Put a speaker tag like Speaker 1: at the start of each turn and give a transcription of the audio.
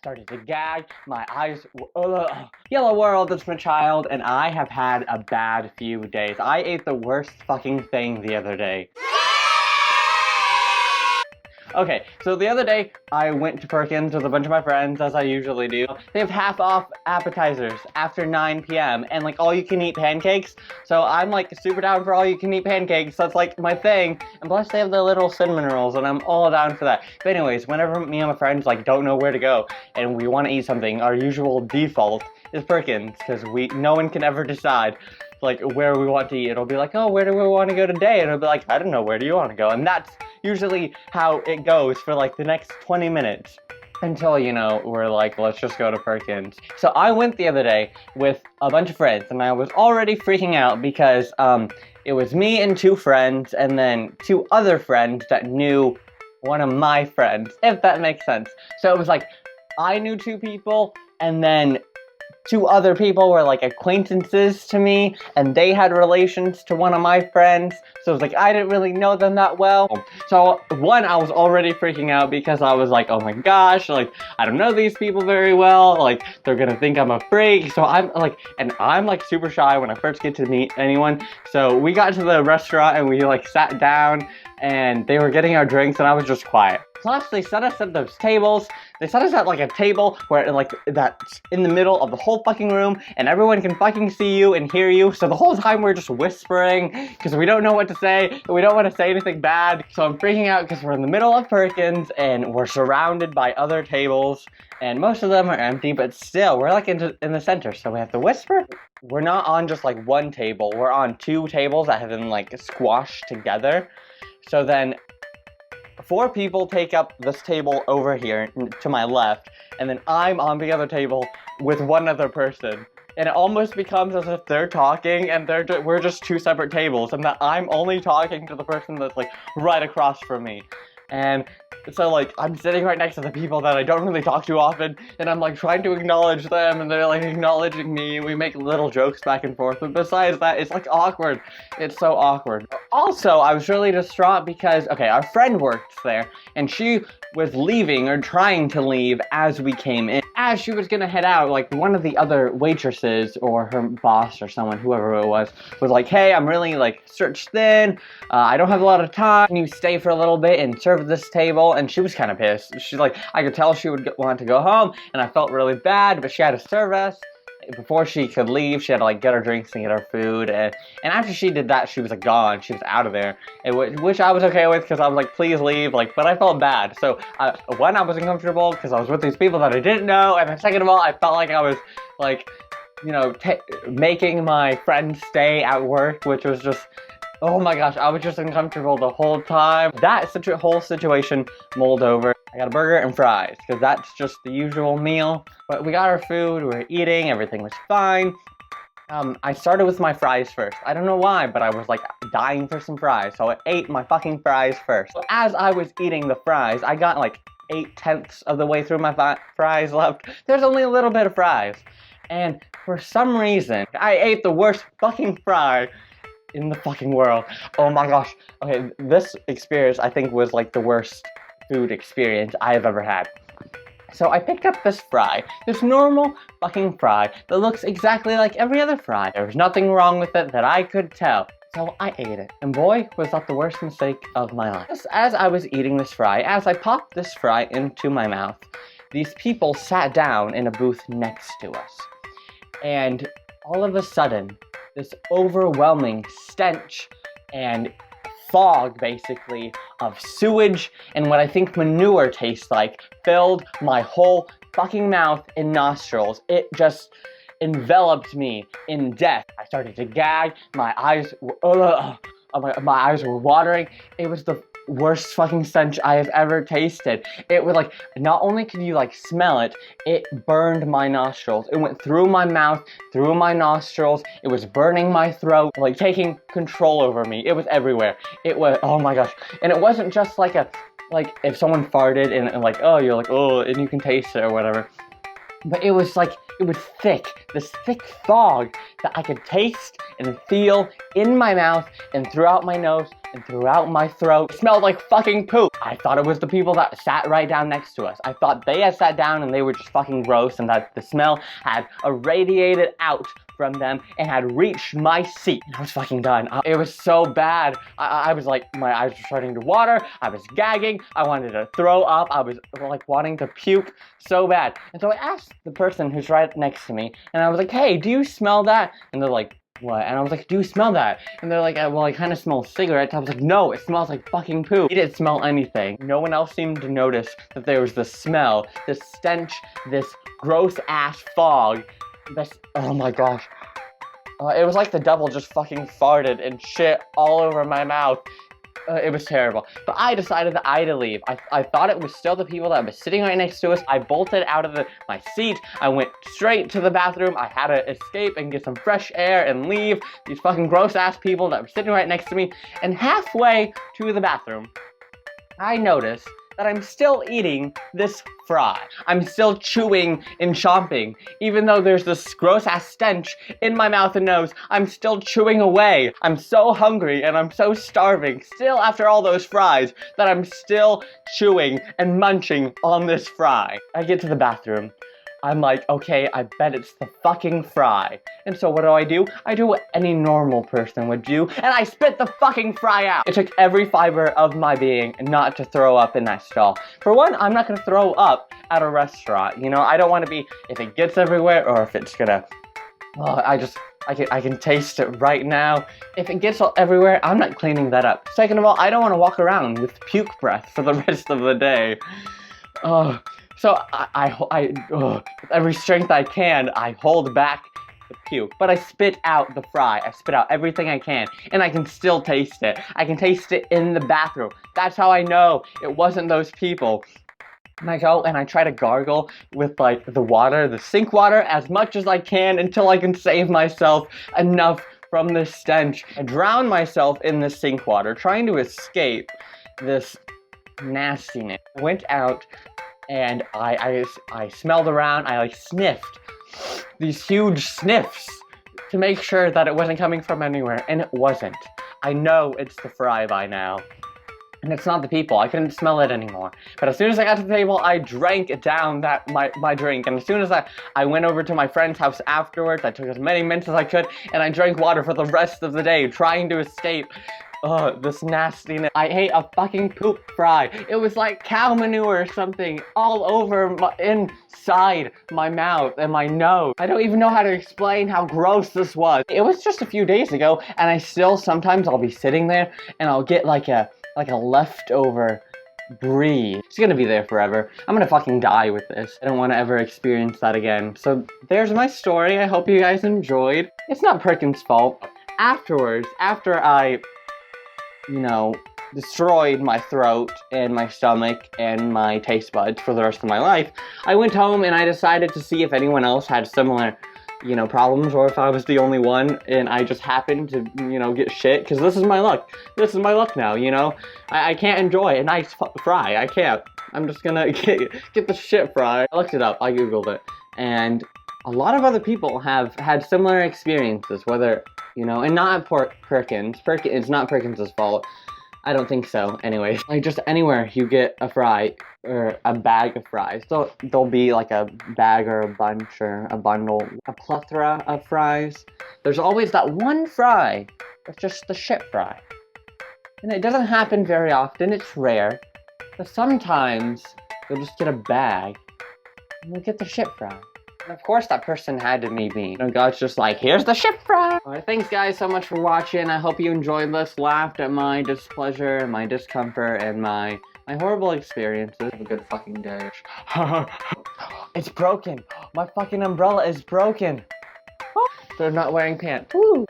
Speaker 1: started to gag, my eyes Yellow world, it's Mitchild, and I have had a bad few days. I ate the worst fucking thing the other day. Okay, so the other day, I went to Perkins with a bunch of my friends, as I usually do. They have half off appetizers after 9 p.m. and like all you can eat pancakes. So I'm like super down for all you can eat pancakes. That's like my thing. And plus they have the little cinnamon rolls and I'm all down for that. But anyways, whenever me and my friends like don't know where to go and we want to eat something, our usual default is Perkins, because no one can ever decide like where we want to eat. It'll be like, oh, where do we want to go today? And it'll be like, I don't know, where do you want to go? And that's usually how it goes for like the next 20 minutes until, you know, we're like, let's just go to Perkins. So I went the other day with a bunch of friends and I was already freaking out because it was me and 2 friends and then 2 other friends that knew one of my friends, if that makes sense. So it was like, I knew 2 people and then 2 other people were like acquaintances to me and they had relations to one of my friends, so it was like I didn't really know them that well. So one, I was already freaking out because I was like, oh my gosh, like I don't know these people very well, like they're gonna think I'm a freak. So I'm like super shy when I first get to meet anyone. So we got to the restaurant and we like sat down and they were getting our drinks and I was just quiet. Plus, they set us at those tables. They set us at like a table where like that's in the middle of the whole fucking room and everyone can fucking see you and hear you. So the whole time we're just whispering because we don't know what to say and we don't want to say anything bad. So I'm freaking out because we're in the middle of Perkins and we're surrounded by other tables and most of them are empty, but still we're like in the center. So we have to whisper. We're not on just like one table. We're on 2 tables that have been like squashed together. So then 4 people take up this table over here to my left, and then I'm on the other table with 1 other person. And it almost becomes as if they're talking and we're just 2 separate tables, and that I'm only talking to the person that's like right across from me. And so like I'm sitting right next to the people that I don't really talk to often, and I'm like trying to acknowledge them and they're like acknowledging me. We make little jokes back and forth, but besides that, it's like awkward. It's so awkward. Also, I was really distraught because, okay, our friend worked there and she was leaving or trying to leave as we came in. As she was gonna head out, like one of the other waitresses or her boss or someone, whoever it was like, hey, I'm really like stretched thin. I don't have a lot of time. Can you stay for a little bit and serve this table? And she was kind of pissed. She's like, I could tell she would want to go home and I felt really bad, but she had to serve us. Before she could leave, she had to like get her drinks and get her food, and after she did that, she was like gone. She was out of there, which I was okay with because I was like, please leave, like, but I felt bad. So one, I was uncomfortable because I was with these people that I didn't know, and then second of all, I felt like I was like, you know, making my friends stay at work, which was just, oh my gosh, I was just uncomfortable the whole time. That whole situation mulled over. I got a burger and fries, because that's just the usual meal. But we got our food, we were eating, everything was fine. I started with my fries first. I don't know why, but I was like dying for some fries, so I ate my fucking fries first. So as I was eating the fries, I got like 8/10 of the way through my fries left. There's only a little bit of fries. And for some reason, I ate the worst fucking fry in the fucking world. Oh my gosh. Okay, this experience I think was like the worst food experience I have ever had. So I picked up this fry, this normal fucking fry that looks exactly like every other fry. There was nothing wrong with it that I could tell. So I ate it, and boy, was that the worst mistake of my life. Just as I was eating this fry, as I popped this fry into my mouth, these people sat down in a booth next to us. And all of a sudden, this overwhelming stench and fog, basically, of sewage and what I think manure tastes like filled my whole fucking mouth and nostrils. It just enveloped me in death. I started to gag. My eyes were watering. It was the worst fucking stench I have ever tasted. It was like, not only could you like smell it, it burned my nostrils. It went through my mouth, through my nostrils. It was burning my throat, like taking control over me. It was everywhere. It was, oh my gosh. And it wasn't just like if someone farted and like, oh, you're like, oh, and you can taste it or whatever. But it was thick, this thick fog that I could taste and feel in my mouth and throughout my nose and throughout my throat. It smelled like fucking poop. I thought it was the people that sat right down next to us. I thought they had sat down and they were just fucking gross and that the smell had irradiated out from them and had reached my seat. I was fucking done. It was so bad. I was like, my eyes were starting to water. I was gagging. I wanted to throw up. I was like wanting to puke so bad. And so I asked the person who's right next to me and I was like, hey, do you smell that? And they're like, what? And I was like, do you smell that? And they're like, well, I kind of smell cigarettes. I was like, no, it smells like fucking poop. He didn't smell anything. No one else seemed to notice that there was this smell, this stench, this gross ass fog. Oh my gosh. It was like the devil just fucking farted and shit all over my mouth. It was terrible. But I decided that I had to leave. I thought it was still the people that was sitting right next to us. I bolted out of my seat. I went straight to the bathroom. I had to escape and get some fresh air and leave these fucking gross ass people that were sitting right next to me. And halfway to the bathroom, I noticed that I'm still eating this fry. I'm still chewing and chomping. Even though there's this gross ass stench in my mouth and nose, I'm still chewing away. I'm so hungry and I'm so starving still after all those fries that I'm still chewing and munching on this fry. I get to the bathroom. I'm like, okay, I bet it's the fucking fry. And so what do? I do what any normal person would do, and I spit the fucking fry out. It took every fiber of my being not to throw up in that stall. For one, I'm not gonna throw up at a restaurant. You know, I don't wanna be, if it gets everywhere, or if it's gonna, I can taste it right now. If it gets all everywhere, I'm not cleaning that up. Second of all, I don't wanna walk around with puke breath for the rest of the day. So with every strength I can, I hold back the puke. But I spit out the fry. I spit out everything I can. And I can still taste it. I can taste it in the bathroom. That's how I know it wasn't those people. And I go and I try to gargle with like the water, the sink water, as much as I can until I can save myself enough from this stench. I drown myself in the sink water, trying to escape this nastiness. I went out and I smelled around. I like sniffed these huge sniffs to make sure that it wasn't coming from anywhere, and it wasn't. I know it's the fry by now. And it's not the people. I couldn't smell it anymore. But as soon as I got to the table, I drank down my drink. And as soon as I went over to my friend's house afterwards, I took as many mints as I could, and I drank water for the rest of the day, trying to escape this nastiness. I ate a fucking poop fry. It was like cow manure or something all over inside my mouth and my nose. I don't even know how to explain how gross this was. It was just a few days ago, and I still sometimes I'll be sitting there and I'll get like a leftover brie. It's gonna be there forever. I'm gonna fucking die with this. I don't want to ever experience that again. So there's my story. I hope you guys enjoyed. It's not Perkins' fault. Afterwards, after I destroyed my throat and my stomach and my taste buds for the rest of my life, I went home and I decided to see if anyone else had similar, problems, or if I was the only one and I just happened to, get shit, because this is my luck. This is my luck now, I can't enjoy a nice fry. I can't. I'm just gonna get the shit fry. I looked it up. I googled it. And a lot of other people have had similar experiences, whether, and not Perkins. It's not Perkins' fault. I don't think so, anyways. Like, just anywhere you get a fry, or a bag of fries, so there'll be like a bag or a bunch or a bundle, a plethora of fries. There's always that one fry that's just the shit fry. And it doesn't happen very often, it's rare. But sometimes you'll just get a bag and you'll get the shit fry. And of course that person had to meet me. God's just like, here's the shit fry! Alright, thanks guys so much for watching. I hope you enjoyed this, laughed at my displeasure and my discomfort and my horrible experiences. Have a good fucking day. It's broken! My fucking umbrella is broken! They're not wearing pants. Woo!